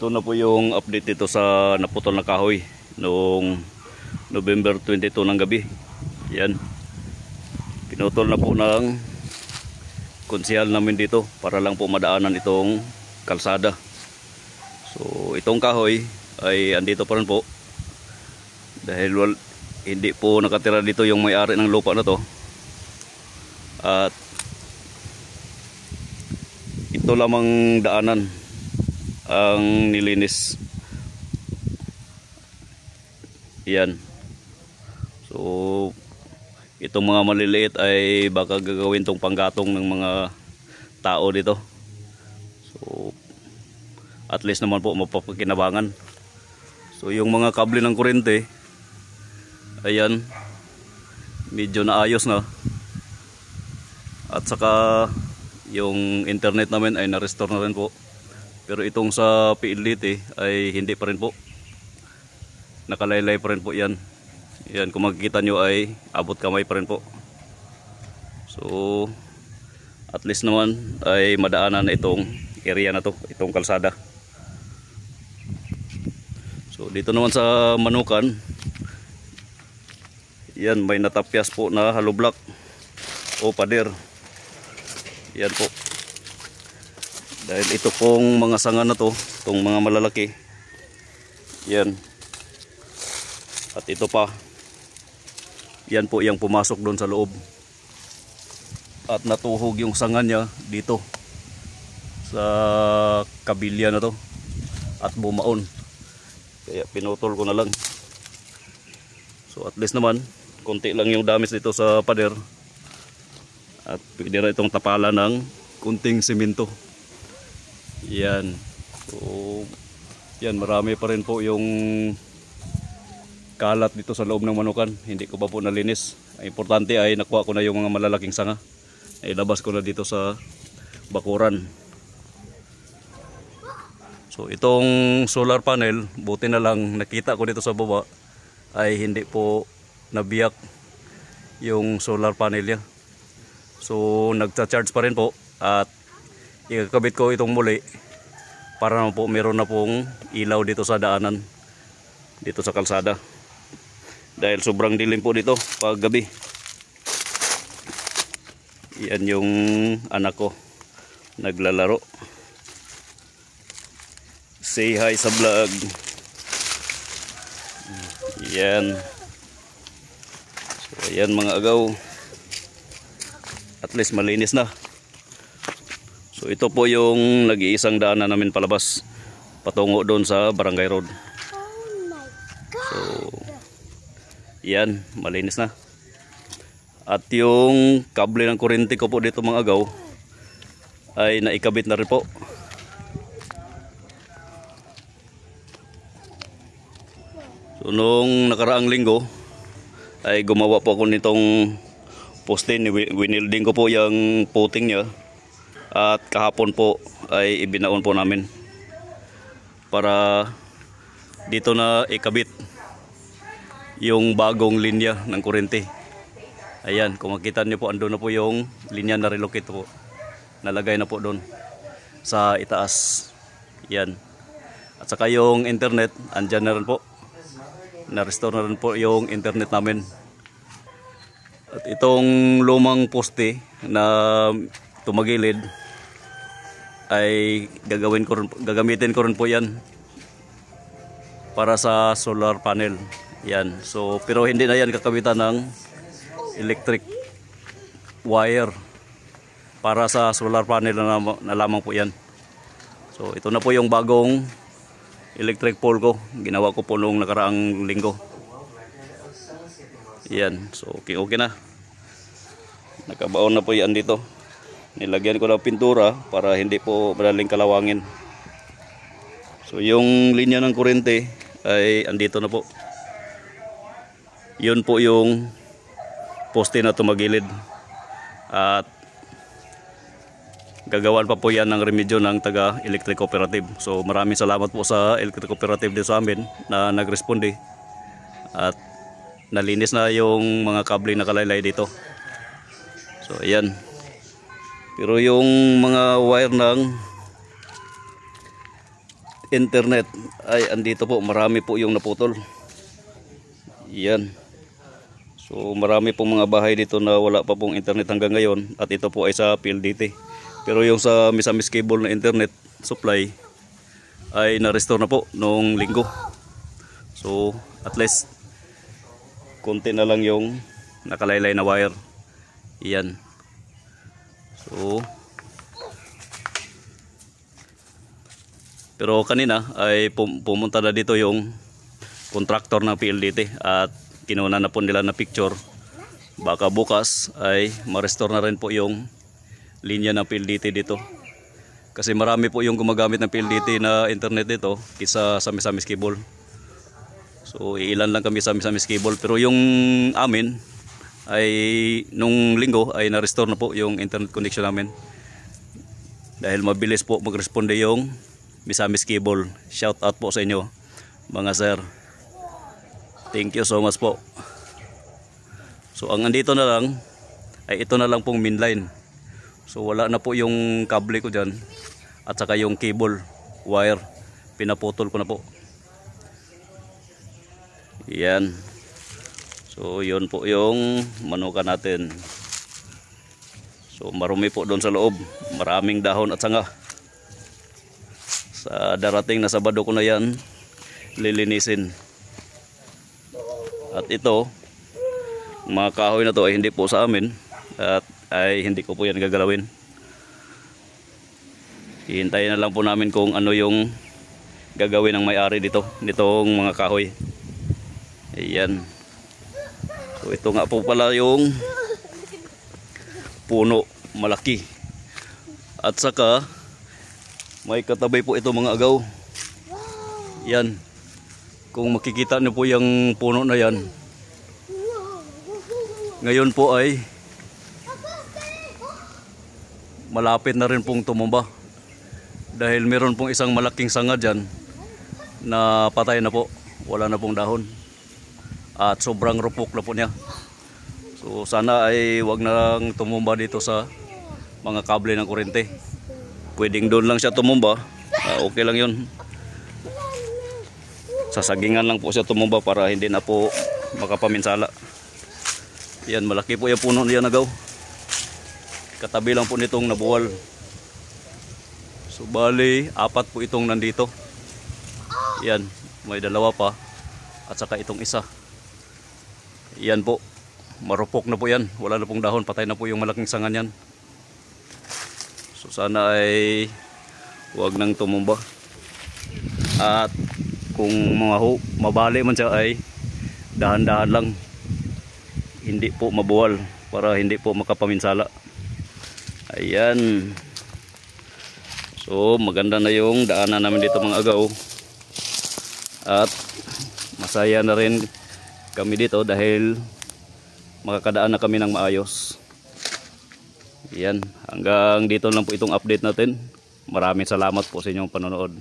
ito na po yung update dito sa naputol na kahoy noong November 22 ng gabi. Yan. Pinutol na po ng konsehal namin dito para lang po madaanan itong kalsada. So itong kahoy ay andito pa rin po dahil hindi po nakatira dito yung may-ari ng lupa na to. At ito lamang daanan ang nilinis. Yan. So itong mga maliliit ay baka gagawin tong panggatong ng mga tao dito. So at least naman po mapapakinabangan. So yung mga kable ng kuryente, ayan, medyo naayos na. At saka yung internet namin ay na-restore na rin po. Pero itong sa PLDT ay hindi pa rin po. Nakalaylay pa rin po yan. Yan, kung makikita nyo ay abot kamay pa rin po. So at least naman ay madaanan na itong area na to, itong kalsada. So dito naman sa Manukan, yan, may natapyas po na hollow block o pader. Yan po. Dahil ito pong mga sanga na to, itong mga malalaki, yan. At ito pa, yan po yung pumasok doon sa loob. At natuhog yung sanga niya dito sa kabilya na to at bumaon. Kaya pinutol ko na lang. So at least naman konti lang yung damage dito sa pader. At pwede na itong tapalan ng kunting simento. Yan. So yan, marami pa rin po yung kalat dito sa loob ng Manukan. Hindi ko pa po nalinis. Ang importante ay nakuha ko na yung mga malalaking sanga. Ilabas ko na dito sa bakuran. So itong solar panel, buti na lang nakita ko dito sa baba ay hindi po nabiyak yung solar panel niya. So nagcha-charge pa rin po at ikakabit ko itong muli para naman po meron na pong ilaw dito sa daanan, dito sa kalsada. Dahil sobrang dilim po dito pag gabi. Yan yung anak ko naglalaro. Say hi sa vlog. Yan. So ayan mga agaw, at least malinis na. So ito po yung nag-iisang daanan namin palabas patungo doon sa Barangay Road. So yan, malinis na. At yung kable ng kuryente ko po dito mga agaw ay naikabit na rin po. So nung nakaraang linggo ay gumawa po ako nitong poste, winilding ko po yung puting niya. At kahapon po ay ibinaon po namin para dito na ikabit yung bagong linya ng kuryente. Ayan, kung makita nyo po, andun na po yung linya na relocate po. Nalagay na po doon sa itaas. Yan. At saka yung internet, andyan na rin po. Na-restore na rin po yung internet namin. At itong lumang poste na tumagilid ay gagamitin ko rin po yan para sa solar panel. Yan. So pero hindi na yan kakabitan ng electric wire, para sa solar panel na lamang po yan. So ito na po yung bagong electric pole ko. Ginawa ko po noong nakaraang linggo. Yan. So okay na. Nakabaon na po yan dito. Nilagyan ko ng pintura para hindi po madaling kalawangin. So yung linya ng kuryente ay andito na po. Yun po yung poste na tumagilid. At gagawan pa po yan ng remedyo ng taga Electric Cooperative. So maraming salamat po sa Electric Cooperative dito sa amin na nagresponde. At nalinis na yung mga kable na kalaylay dito. So ayan. Pero yung mga wire ng internet ay andito po, marami po yung naputol. Yan. So marami pong mga bahay dito na wala pa pong internet hanggang ngayon, at ito po ay sa PLDT. Pero yung sa Misamis Cable na internet supply ay na-restore na po noong linggo. So at least konti na lang yung nakalaylay na wire. Yan. So pero kanina ay pumunta na dito yung contractor ng PLDT at kinuha na po nila na picture. Baka bukas ay ma-restore na rin po yung linya ng PLDT dito. Kasi marami po yung gumagamit ng PLDT na internet dito kaysa sa Misamis Cable. So ilan lang kami sa Misamis Cable, pero yung amin ay nung linggo ay na-restore na po yung internet connection namin. Dahil mabilis po mag-responde yung Misamis Cable. Shout out po sa inyo mga sir. Thank you so much po. So ang andito na lang ay ito na lang pong main line. So wala na po yung kable ko dyan at saka yung cable wire, pinaputol ko na po. Yan. So yun po yung manuka natin. So marumi po doon sa loob, maraming dahon at sanga. Sa darating na Sabado ko na yan lilinisin. At ito, mga kahoy na to ay hindi po sa amin at ay hindi ko po yan gagalawin. Hihintayin na lang po namin kung ano yung gagawin ng may-ari dito, nitong mga kahoy. Ayan. So ito nga po pala yung puno, malaki. At saka may katabi po ito mga agaw. Yan. Kung makikita niyo po yung puno na yan, ngayon po ay malapit na rin pong tumumba. Dahil meron pong isang malaking sanga dyan na patay na po, wala na pong dahon. At sobrang rupok na po niya. So sana ay wag nang tumumba dito sa mga kable ng kuryente. Pwedeng doon lang siya tumumba, okay lang yun. Sa sagingan lang po siya tumumba para hindi na po makapaminsala. Yan, malaki po yung puno niya nagaw. Katabi lang po nitong nabuwal. So bali, 4 po itong nandito. Yan, may 2 pa. At saka itong isa. Yan po, marupok na po yan. Wala na pong dahon, patay na po yung malaking sangan yan. So sana ay huwag nang tumumba. At kung mabali man siya ay dahan-dahan lang, hindi po mabuwal para hindi po makapaminsala. Ayan. So maganda na yung daanan namin dito mga agaw. At masaya na rin kami dito dahil makakadaan na kami ng maayos. Ayan. Hanggang dito lang po itong update natin. Maraming salamat po sa inyong panonood.